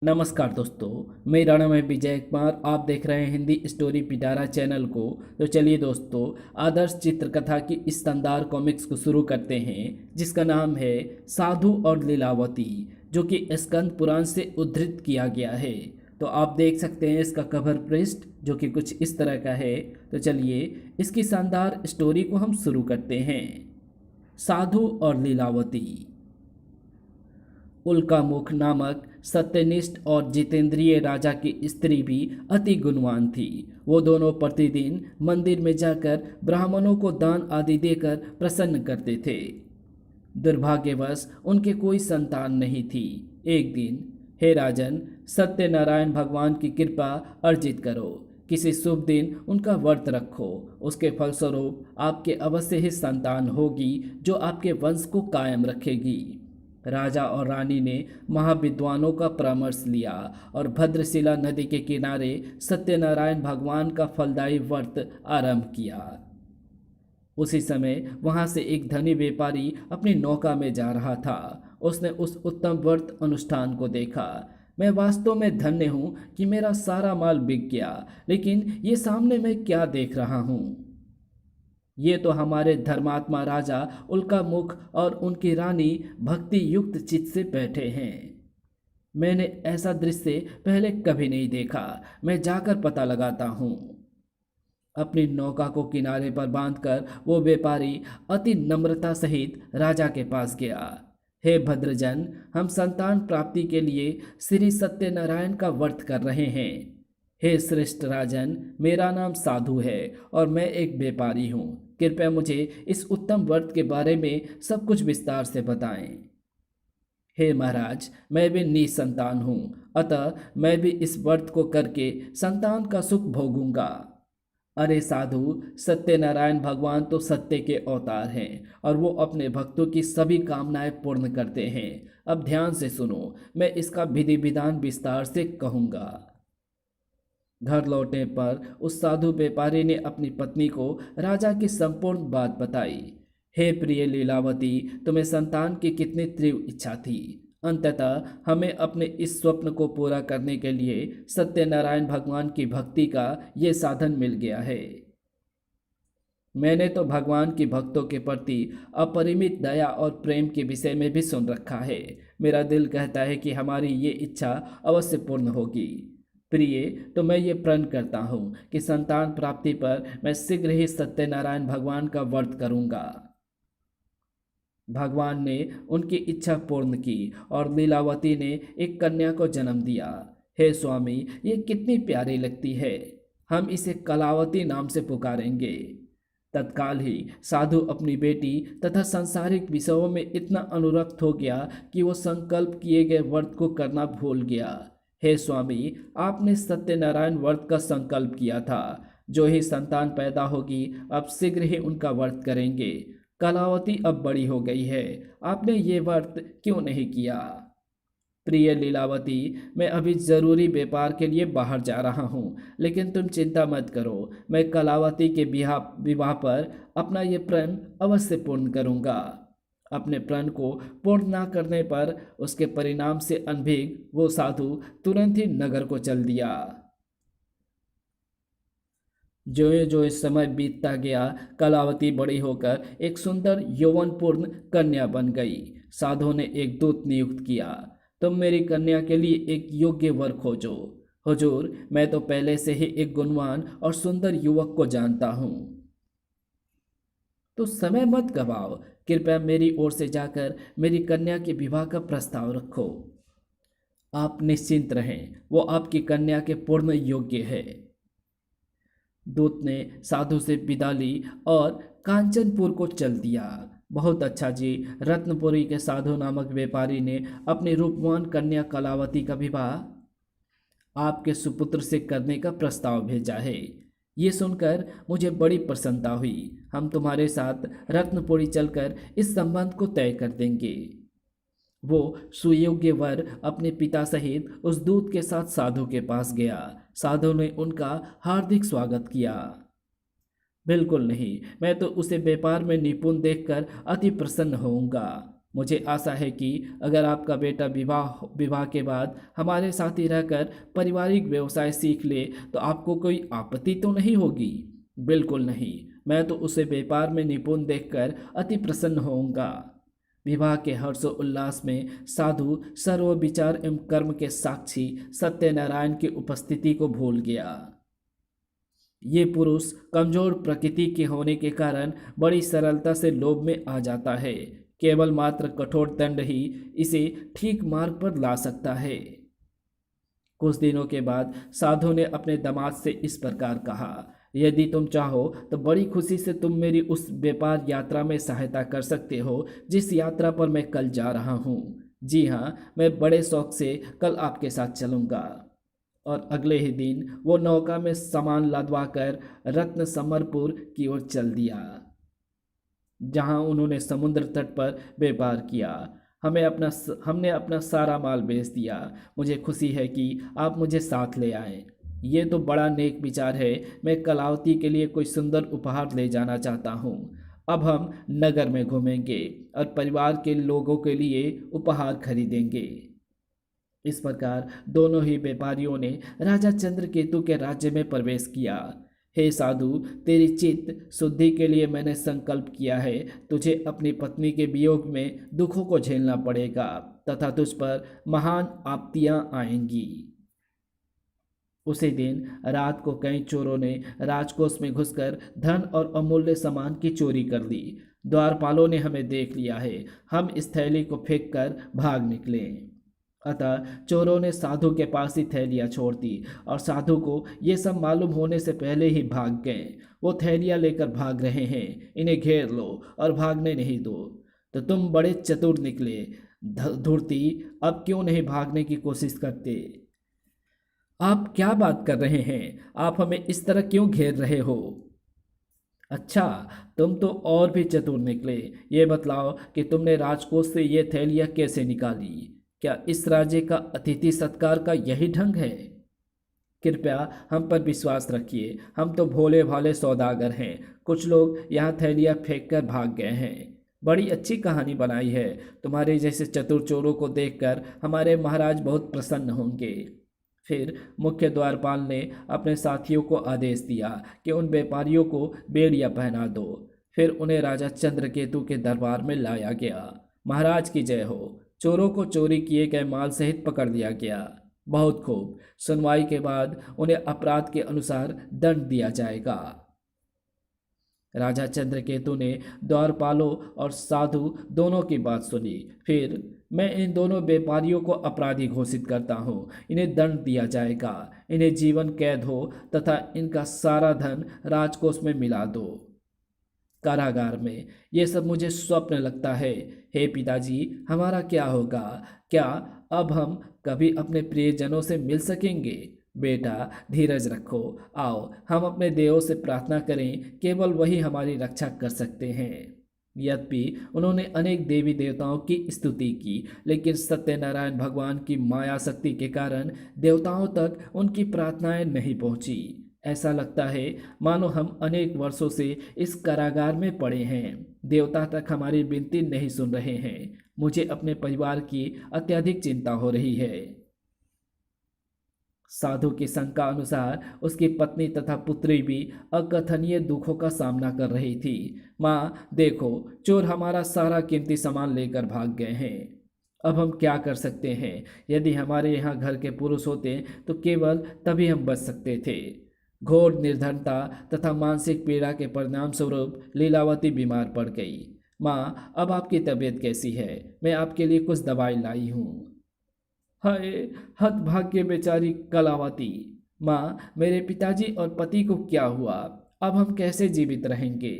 नमस्कार दोस्तों, मेरा नाम है विजय कुमार। आप देख रहे हैं हिंदी स्टोरी पिटारा चैनल को। तो चलिए दोस्तों, आदर्श चित्रकथा की इस शानदार कॉमिक्स को शुरू करते हैं, जिसका नाम है साधु और लीलावती, जो कि स्कंद पुराण से उद्धृत किया गया है। तो आप देख सकते हैं इसका कवर पृष्ठ, जो कि कुछ इस तरह का है। तो चलिए इसकी शानदार स्टोरी को हम शुरू करते हैं। साधु और लीलावती। उल्कामुख नामक सत्यनिष्ठ और जितेंद्रिय राजा की स्त्री भी अति गुणवान थी। वो दोनों प्रतिदिन मंदिर में जाकर ब्राह्मणों को दान आदि देकर प्रसन्न करते थे। दुर्भाग्यवश उनके कोई संतान नहीं थी। एक दिन, हे राजन, सत्यनारायण भगवान की कृपा अर्जित करो। किसी शुभ दिन उनका व्रत रखो। उसके फलस्वरूप आपके अवश्य ही संतान होगी, जो आपके वंश को कायम रखेगी। राजा और रानी ने महाविद्वानों का परामर्श लिया और भद्रशिला नदी के किनारे सत्यनारायण भगवान का फलदायी व्रत आरंभ किया। उसी समय वहां से एक धनी व्यापारी अपनी नौका में जा रहा था। उसने उस उत्तम व्रत अनुष्ठान को देखा। मैं वास्तव में धन्य हूँ कि मेरा सारा माल बिक गया, लेकिन ये सामने मैं क्या देख रहा हूँ? ये तो हमारे धर्मात्मा राजा उल्कामुख और उनकी रानी भक्ति युक्त चित्त से बैठे हैं। मैंने ऐसा दृश्य पहले कभी नहीं देखा। मैं जाकर पता लगाता हूँ। अपनी नौका को किनारे पर बांधकर वो व्यापारी अति नम्रता सहित राजा के पास गया। हे भद्रजन, हम संतान प्राप्ति के लिए श्री सत्यनारायण का व्रत कर रहे हैं। हे श्रेष्ठ राजन, मेरा नाम साधु है और मैं एक व्यापारी हूँ। कृपया मुझे इस उत्तम व्रत के बारे में सब कुछ विस्तार से बताएं। हे महाराज, मैं भी निसंतान हूँ, अतः मैं भी इस व्रत को करके संतान का सुख भोगूंगा। अरे साधु, सत्यनारायण भगवान तो सत्य के अवतार हैं और वो अपने भक्तों की सभी कामनाएं पूर्ण करते हैं। अब ध्यान से सुनो, मैं इसका विधि विधान विस्तार से कहूँगा। घर लौटने पर उस साधु व्यापारी ने अपनी पत्नी को राजा की संपूर्ण बात बताई। हे प्रिय लीलावती, तुम्हें संतान की कितनी तीव्र इच्छा थी। अंततः हमें अपने इस स्वप्न को पूरा करने के लिए सत्यनारायण भगवान की भक्ति का ये साधन मिल गया है। मैंने तो भगवान की भक्तों के प्रति अपरिमित दया और प्रेम के विषय में भी सुन रखा है। मेरा दिल कहता है कि हमारी ये इच्छा अवश्य पूर्ण होगी। प्रिय, तो मैं ये प्रण करता हूँ कि संतान प्राप्ति पर मैं शीघ्र ही सत्यनारायण भगवान का व्रत करूँगा। भगवान ने उनकी इच्छा पूर्ण की और लीलावती ने एक कन्या को जन्म दिया। हे स्वामी, ये कितनी प्यारी लगती है। हम इसे कलावती नाम से पुकारेंगे। तत्काल ही साधु अपनी बेटी तथा सांसारिक विषयों में इतना अनुरक्त हो गया कि वो संकल्प किए गए व्रत को करना भूल गया। हे स्वामी, आपने सत्यनारायण व्रत का संकल्प किया था। जो ही संतान पैदा होगी, अब शीघ्र ही उनका व्रत करेंगे। कलावती अब बड़ी हो गई है, आपने ये व्रत क्यों नहीं किया? प्रिय लीलावती, मैं अभी जरूरी व्यापार के लिए बाहर जा रहा हूँ, लेकिन तुम चिंता मत करो। मैं कलावती के विवाह पर अपना ये प्रण अवश्य पूर्ण करूँगा। अपने प्रण को पूर्ण न करने पर उसके परिणाम से अनभिज्ञ वो साधु तुरंत ही नगर को चल दिया। जो इस समय बीतता गया, कलावती बड़ी होकर एक सुंदर यौवनपूर्ण कन्या बन गई। साधु ने एक दूत नियुक्त किया। तुम मेरी कन्या के लिए एक योग्य वर खोजो। हुजूर, मैं तो पहले से ही एक गुणवान और सुंदर युवक को जानता हूँ। तो समय मत गवाओ, कृपया मेरी ओर से जाकर मेरी कन्या के विवाह का प्रस्ताव रखो। आप निश्चिंत रहें, वो आपकी कन्या के पूर्ण योग्य है। दूत ने साधु से विदा ली और कांचनपुर को चल दिया। बहुत अच्छा जी, रत्नपुरी के साधु नामक व्यापारी ने अपनी रूपवान कन्या कलावती का विवाह आपके सुपुत्र से करने का प्रस्ताव भेजा है। ये सुनकर मुझे बड़ी प्रसन्नता हुई। हम तुम्हारे साथ रत्नपुरी चलकर इस संबंध को तय कर देंगे। वो सुयोग्य वर अपने पिता सहित उस दूत के साथ साधु के पास गया। साधु ने उनका हार्दिक स्वागत किया। बिल्कुल नहीं, मैं तो उसे व्यापार में निपुण देखकर अति प्रसन्न होऊंगा। मुझे आशा है कि अगर आपका बेटा विवाह विवाह के बाद हमारे साथ ही रहकर पारिवारिक व्यवसाय सीख ले तो आपको कोई आपत्ति तो नहीं होगी। बिल्कुल नहीं। मैं तो उसे व्यापार में निपुण देखकर अति प्रसन्न होऊंगा। विवाह के हर्षोल्लास में साधु सर्व विचार एवं कर्म के साक्षी सत्यनारायण की उपस्थिति को भूल गया। ये पुरुष कमजोर प्रकृति के होने के कारण बड़ी सरलता से लोभ में आ जाता है। केवल मात्र कठोर दंड ही इसे ठीक मार्ग पर ला सकता है। कुछ दिनों के बाद साधु ने अपने दामाद से इस प्रकार कहा, यदि तुम चाहो तो बड़ी खुशी से तुम मेरी उस व्यापार यात्रा में सहायता कर सकते हो जिस यात्रा पर मैं कल जा रहा हूँ। जी हाँ, मैं बड़े शौक से कल आपके साथ चलूँगा। और अगले ही दिन वो नौका में सामान लदवा कर रत्न समरपुर की ओर चल दिया, जहाँ उन्होंने समुद्र तट पर व्यापार किया। हमने अपना सारा माल बेच दिया। मुझे खुशी है कि आप मुझे साथ ले आए। ये तो बड़ा नेक विचार है। मैं कलावती के लिए कोई सुंदर उपहार ले जाना चाहता हूँ। अब हम नगर में घूमेंगे और परिवार के लोगों के लिए उपहार खरीदेंगे। इस प्रकार दोनों ही व्यापारियों ने राजा चंद्रकेतु के राज्य में प्रवेश किया। हे साधु, तेरी चित्त शुद्धि के लिए मैंने संकल्प किया है। तुझे अपनी पत्नी के वियोग में दुखों को झेलना पड़ेगा तथा तुझ पर महान आपत्तियां आएंगी। उसी दिन रात को कई चोरों ने राजकोष में घुसकर धन और अमूल्य सामान की चोरी कर ली। द्वारपालों ने हमें देख लिया है। हम इस थैली को फेंक कर भाग निकले। अतः चोरों ने साधु के पास ही थैलियाँ छोड़ दी और साधु को ये सब मालूम होने से पहले ही भाग गए। वो थैलियाँ लेकर भाग रहे हैं। इन्हें घेर लो और भागने नहीं दो। तो तुम बड़े चतुर निकले धूर्ती, अब क्यों नहीं भागने की कोशिश करते? आप क्या बात कर रहे हैं? आप हमें इस तरह क्यों घेर रहे हो? अच्छा, तुम तो और भी चतुर निकले। ये बतलाओ कि तुमने राजकोष से ये थैलियाँ कैसे निकाली? क्या इस राज्य का अतिथि सत्कार का यही ढंग है? कृपया हम पर विश्वास रखिए। हम तो भोले भाले सौदागर हैं। कुछ लोग यहाँ थैलियाँ फेंक कर भाग गए हैं। बड़ी अच्छी कहानी बनाई है। तुम्हारे जैसे चतुर चोरों को देखकर हमारे महाराज बहुत प्रसन्न होंगे। फिर मुख्य द्वारपाल ने अपने साथियों को आदेश दिया कि उन व्यापारियों को बेड़ियाँ पहना दो। फिर उन्हें राजा चंद्रकेतु के दरबार में लाया गया। महाराज की जय हो। चोरों को चोरी किए गए माल सहित पकड़ लिया गया। बहुत खूब। सुनवाई के बाद उन्हें अपराध के अनुसार दंड दिया जाएगा। राजा चंद्रकेतु ने द्वारपालों और साधु दोनों की बात सुनी। फिर मैं इन दोनों व्यापारियों को अपराधी घोषित करता हूँ। इन्हें दंड दिया जाएगा। इन्हें जीवन कैद हो तथा इनका सारा धन राजकोष में मिला दो। कारागार में ये सब मुझे स्वप्न लगता है। हे पिताजी, हमारा क्या होगा? क्या अब हम कभी अपने प्रियजनों से मिल सकेंगे? बेटा, धीरज रखो। आओ हम अपने देवों से प्रार्थना करें। केवल वही हमारी रक्षा कर सकते हैं। यद्यपि उन्होंने अनेक देवी देवताओं की स्तुति की, लेकिन सत्यनारायण भगवान की माया शक्ति के कारण देवताओं तक उनकी प्रार्थनाएं नहीं पहुंची। ऐसा लगता है मानो हम अनेक वर्षों से इस कारागार में पड़े हैं। देवता तक हमारी विनती नहीं सुन रहे हैं। मुझे अपने परिवार की अत्यधिक चिंता हो रही है। साधु की शंका अनुसार उसकी पत्नी तथा पुत्री भी अकथनीय दुखों का सामना कर रही थी। माँ देखो, चोर हमारा सारा कीमती सामान लेकर भाग गए हैं। अब हम क्या कर सकते हैं? यदि हमारे यहाँ घर के पुरुष होते तो केवल तभी हम बच सकते थे। घोर निर्धनता तथा मानसिक पीड़ा के परिणाम स्वरूप लीलावती बीमार पड़ गई। माँ, अब आपकी तबीयत कैसी है? मैं आपके लिए कुछ दवाई लाई हूँ। हाय, हतभाग्य बेचारी कलावती। माँ, मेरे पिताजी और पति को क्या हुआ? अब हम कैसे जीवित रहेंगे?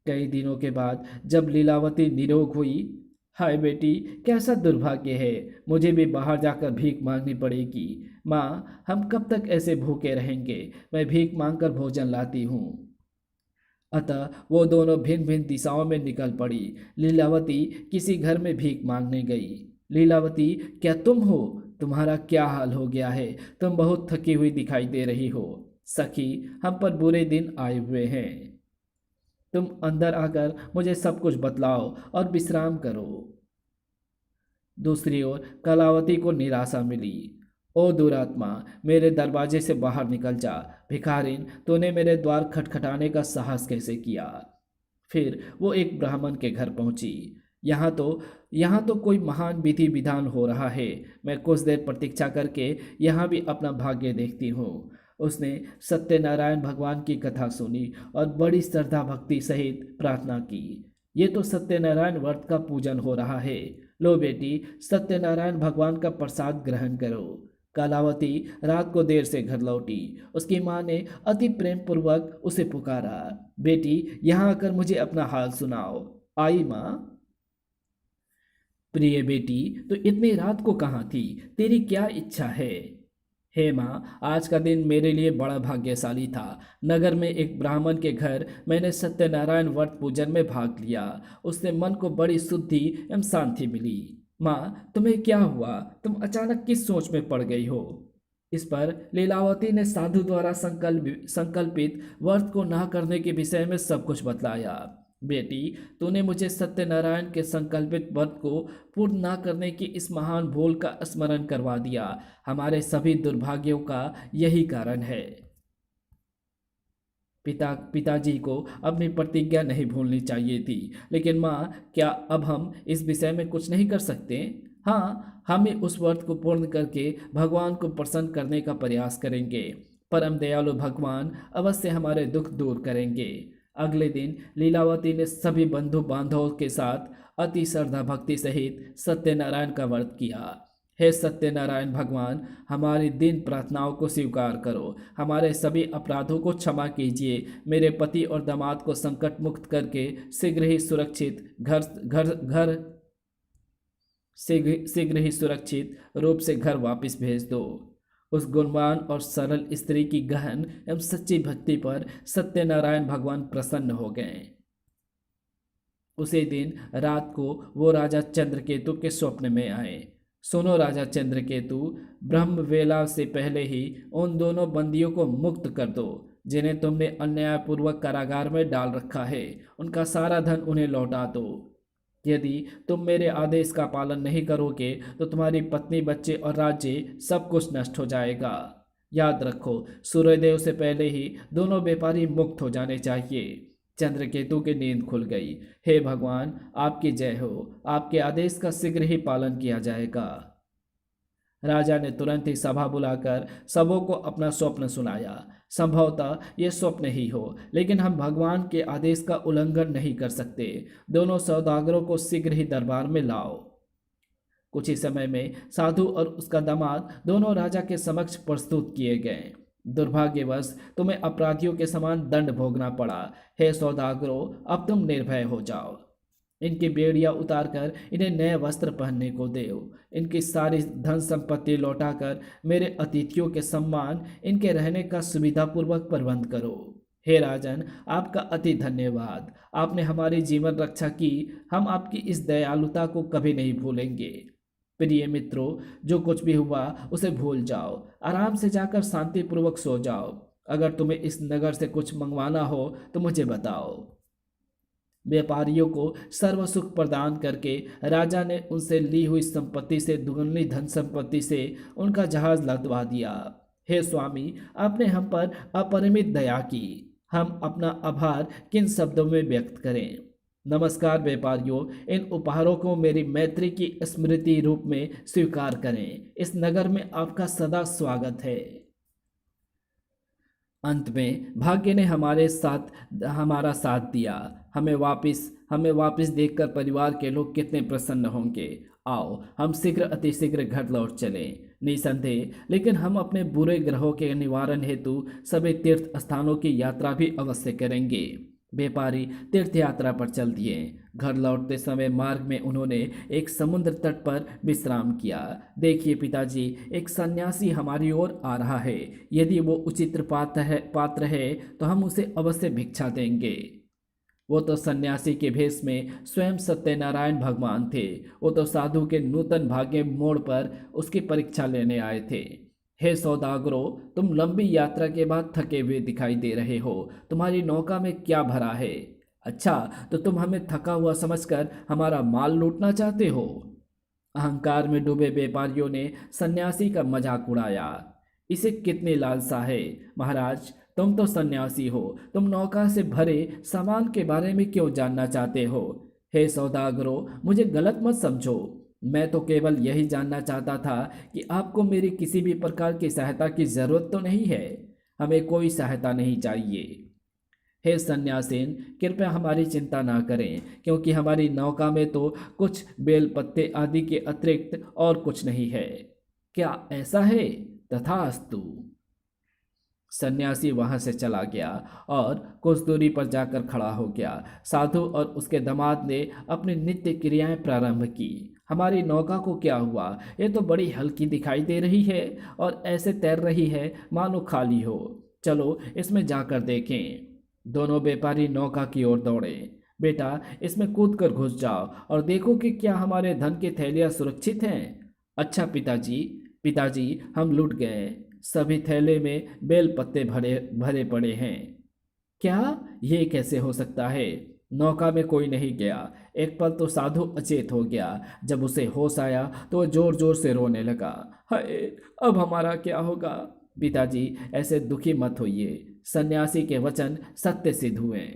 कई दिनों के बाद जब लीलावती निरोग हुई, हाय बेटी, कैसा दुर्भाग्य है। मुझे भी बाहर जाकर भीख मांगनी पड़ेगी। माँ, हम कब तक ऐसे भूखे रहेंगे? मैं भीख मांगकर भोजन लाती हूँ। अतः वो दोनों भिन्न भिन्न दिशाओं में निकल पड़ी। लीलावती किसी घर में भीख मांगने गई। लीलावती, क्या तुम हो? तुम्हारा क्या हाल हो गया है? तुम बहुत थकी हुई दिखाई दे रही हो। सखी, हम पर बुरे दिन आए हुए हैं। तुम अंदर आकर मुझे सब कुछ बतलाओ और विश्राम करो। दूसरी ओर कलावती को निराशा मिली। ओ दुरात्मा, मेरे दरवाजे से बाहर निकल जा। भिखारिन, तूने मेरे द्वार खटखटाने का साहस कैसे किया? फिर वो एक ब्राह्मण के घर पहुंची। यहाँ तो यहाँ तो कोई महान विधि विधान हो रहा है। मैं कुछ देर प्रतीक्षा करके यहाँ भी अपना भाग्य देखती हूँ। उसने सत्यनारायण भगवान की कथा सुनी और बड़ी श्रद्धा भक्ति सहित प्रार्थना की। ये तो सत्यनारायण व्रत का पूजन हो रहा है। लो बेटी, सत्यनारायण भगवान का प्रसाद ग्रहण करो। कलावती रात को देर से घर लौटी। उसकी माँ ने अति प्रेम पूर्वक उसे पुकारा, बेटी यहाँ आकर मुझे अपना हाल सुनाओ। आई माँ। प्रिय बेटी, तो इतनी रात को कहाँ थी? तेरी क्या इच्छा है? हे माँ, आज का दिन मेरे लिए बड़ा भाग्यशाली था। नगर में एक ब्राह्मण के घर मैंने सत्यनारायण व्रत पूजन में भाग लिया। उससे मन को बड़ी शुद्धि एवं शांति मिली। माँ, तुम्हें क्या हुआ? तुम अचानक किस सोच में पड़ गई हो? इस पर लीलावती ने साधु द्वारा संकल्पित व्रत को ना करने के विषय में सब कुछ बतलाया। बेटी, तूने मुझे सत्यनारायण के संकल्पित व्रत को पूर्ण ना करने की इस महान भूल का स्मरण करवा दिया। हमारे सभी दुर्भाग्यों का यही कारण है। पिताजी को अपनी प्रतिज्ञा नहीं भूलनी चाहिए थी। लेकिन माँ, क्या अब हम इस विषय में कुछ नहीं कर सकते? हाँ, हम ही उस व्रत को पूर्ण करके भगवान को प्रसन्न करने का प्रयास करेंगे। परम दयालु भगवान अवश्य हमारे दुख दूर करेंगे। अगले दिन लीलावती ने सभी बंधु बांधवों के साथ अति श्रद्धा भक्ति सहित सत्यनारायण का व्रत किया। हे सत्यनारायण भगवान, हमारी दिन प्रार्थनाओं को स्वीकार करो। हमारे सभी अपराधों को क्षमा कीजिए। मेरे पति और दामाद को संकट मुक्त करके शीघ्र ही सुरक्षित रूप से घर वापस भेज दो। उस गुणवान और सरल स्त्री की गहन एवं सच्ची भक्ति पर सत्यनारायण भगवान प्रसन्न हो गए। उसी दिन रात को वो राजा चंद्रकेतु के स्वप्न में आए। सुनो राजा चंद्रकेतु, ब्रह्म वेला से पहले ही उन दोनों बंदियों को मुक्त कर दो जिन्हें तुमने अन्यायपूर्वक कारागार में डाल रखा है। उनका सारा धन उन्हें लौटा दो। यदि तुम मेरे आदेश का पालन नहीं करोगे तो तुम्हारी पत्नी, बच्चे और राज्य सब कुछ नष्ट हो जाएगा। याद रखो, सूर्यदेव से पहले ही दोनों व्यापारी मुक्त हो जाने चाहिए। चंद्रकेतु की नींद खुल गई। हे भगवान, आपकी जय हो। आपके आदेश का शीघ्र ही पालन किया जाएगा। राजा ने तुरंत ही सभा बुलाकर सबों को अपना स्वप्न सुनाया। संभवतः यह स्वप्न ही हो, लेकिन हम भगवान के आदेश का उल्लंघन नहीं कर सकते। दोनों सौदागरों को शीघ्र ही दरबार में लाओ। कुछ ही समय में साधु और उसका दामाद दोनों राजा के समक्ष प्रस्तुत किए गए। दुर्भाग्यवश तुम्हें अपराधियों के समान दंड भोगना पड़ा। हे सौदागरों, अब तुम निर्भय हो जाओ। इनकी बेड़ियां उतारकर इन्हें नए वस्त्र पहनने को दो। इनकी सारी धन संपत्ति लौटाकर मेरे अतिथियों के सम्मान, इनके रहने का सुविधापूर्वक प्रबंध करो। हे राजन, आपका अति धन्यवाद। आपने हमारी जीवन रक्षा की। हम आपकी इस दयालुता को कभी नहीं भूलेंगे। प्रिय मित्रों, जो कुछ भी हुआ उसे भूल जाओ। आराम से जाकर शांतिपूर्वक सो जाओ। अगर तुम्हें इस नगर से कुछ मंगवाना हो तो मुझे बताओ। व्यापारियों को सर्व सुख प्रदान करके राजा ने उनसे ली हुई संपत्ति से दुगनी धन संपत्ति से उनका जहाज लदवा दिया। हे स्वामी, आपने हम पर अपरिमित दया की। हम अपना आभार किन शब्दों में व्यक्त करें? नमस्कार व्यापारियों, इन उपहारों को मेरी मैत्री की स्मृति रूप में स्वीकार करें। इस नगर में आपका सदा स्वागत है। अंत में भाग्य ने हमारा साथ दिया। हमें वापस देखकर परिवार के लोग कितने प्रसन्न होंगे। आओ, हम अतिशीघ्र घर लौट चलें। निसंदेह, लेकिन हम अपने बुरे ग्रहों के निवारण हेतु सभी तीर्थ स्थानों की यात्रा भी अवश्य करेंगे। व्यापारी तीर्थ यात्रा पर चल दिए। घर लौटते समय मार्ग में उन्होंने एक समुद्र तट पर विश्राम किया। देखिए पिताजी, एक सन्यासी हमारी ओर आ रहा है। यदि वो उचित पात्र है तो हम उसे अवश्य भिक्षा देंगे। वो तो सन्यासी के भेष में स्वयं सत्यनारायण भगवान थे। वो तो साधु के नूतन भाग्य मोड़ पर उसकी परीक्षा लेने आए थे। हे सौदागरों, तुम लंबी यात्रा के बाद थके हुए दिखाई दे रहे हो। तुम्हारी नौका में क्या भरा है? अच्छा, तो तुम हमें थका हुआ समझकर हमारा माल लूटना चाहते हो? अहंकार में डूबे व्यापारियों ने सन्यासी का मजाक उड़ाया। इसे कितनी लालसा है महाराज, तुम तो सन्यासी हो, तुम नौका से भरे सामान के बारे में क्यों जानना चाहते हो? हे सौदागरों, मुझे गलत मत समझो। मैं तो केवल यही जानना चाहता था कि आपको मेरी किसी भी प्रकार की सहायता की जरूरत तो नहीं है। हमें कोई सहायता नहीं चाहिए। हे सन्यासीन, कृपया हमारी चिंता ना करें, क्योंकि हमारी नौका में तो कुछ बेल पत्ते आदि के अतिरिक्त और कुछ नहीं है। क्या ऐसा है? तथास्तु। सन्यासी वहां से चला गया और कुछ दूरी पर जाकर खड़ा हो गया। साधु और उसके दामाद ने अपनी नित्य क्रियाएं प्रारंभ की। हमारी नौका को क्या हुआ? ये तो बड़ी हल्की दिखाई दे रही है और ऐसे तैर रही है मानो खाली हो। चलो इसमें जाकर देखें। दोनों व्यापारी नौका की ओर दौड़े। बेटा, इसमें कूद कर घुस जाओ और देखो कि क्या हमारे धन की थैलियां सुरक्षित हैं। अच्छा पिताजी, पिताजी हम लुट गए। सभी थैले में बेल पत्ते भरे भरे पड़े हैं। क्या? ये कैसे हो सकता है? नौका में कोई नहीं गया। एक पल तो साधु अचेत हो गया। जब उसे होश आया तो वह जोर जोर से रोने लगा। हाय, अब हमारा क्या होगा? पिताजी, ऐसे दुखी मत होइए। सन्यासी के वचन सत्य सिद्ध हुए।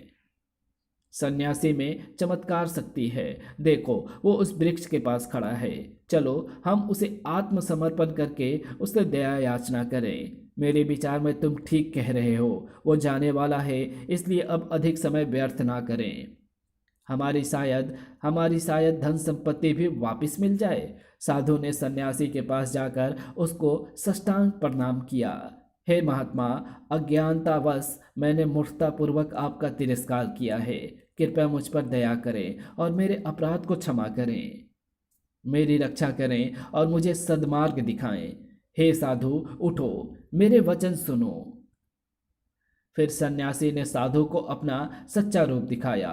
सन्यासी में चमत्कार शक्ति है। देखो, वो उस वृक्ष के पास खड़ा है। चलो हम उसे आत्मसमर्पण करके उससे दया याचना करें। मेरे विचार में तुम ठीक कह रहे हो। वो जाने वाला है, इसलिए अब अधिक समय व्यर्थ ना करें। हमारी शायद धन संपत्ति भी वापस मिल जाए। साधु ने सन्यासी के पास जाकर उसको साष्टांग प्रणाम किया। हे महात्मा, अज्ञानतावश मैंने मूर्खतापूर्वक आपका तिरस्कार किया है। कृपया मुझ पर दया करें और मेरे अपराध को क्षमा करें। मेरी रक्षा करें और मुझे सद्मार्ग दिखाएं। हे साधु, उठो, मेरे वचन सुनो। फिर सन्यासी ने साधु को अपना सच्चा रूप दिखाया।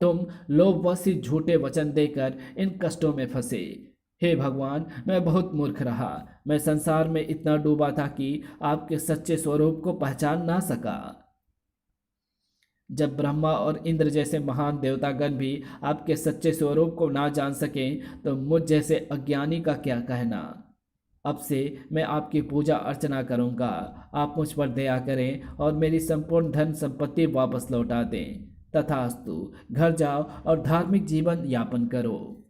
तुम लोभवश ही झूठे वचन देकर इन कष्टों में फंसे। हे भगवान, मैं बहुत मूर्ख रहा। मैं संसार में इतना डूबा था कि आपके सच्चे स्वरूप को पहचान ना सका। जब ब्रह्मा और इंद्र जैसे महान देवतागण भी आपके सच्चे स्वरूप को ना जान सकें, तो मुझ जैसे अज्ञानी का क्या कहना। अब से मैं आपकी पूजा अर्चना करूंगा। आप मुझ पर दया करें और मेरी संपूर्ण धन संपत्ति वापस लौटा दें। तथास्तु। घर जाओ और धार्मिक जीवन यापन करो।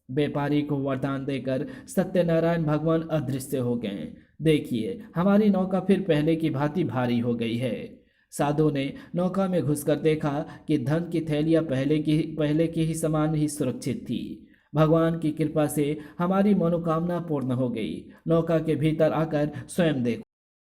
व्यापारी को वरदान देकर सत्यनारायण भगवान अदृश्य हो गए। देखिए, हमारी नौका फिर पहले की भांति भारी हो गई है। साधु ने नौका में घुसकर देखा कि धन की थैलियां पहले की ही समान ही सुरक्षित थी। भगवान की कृपा से हमारी मनोकामना पूर्ण हो गई। नौका के भीतर आकर स्वयं देखो।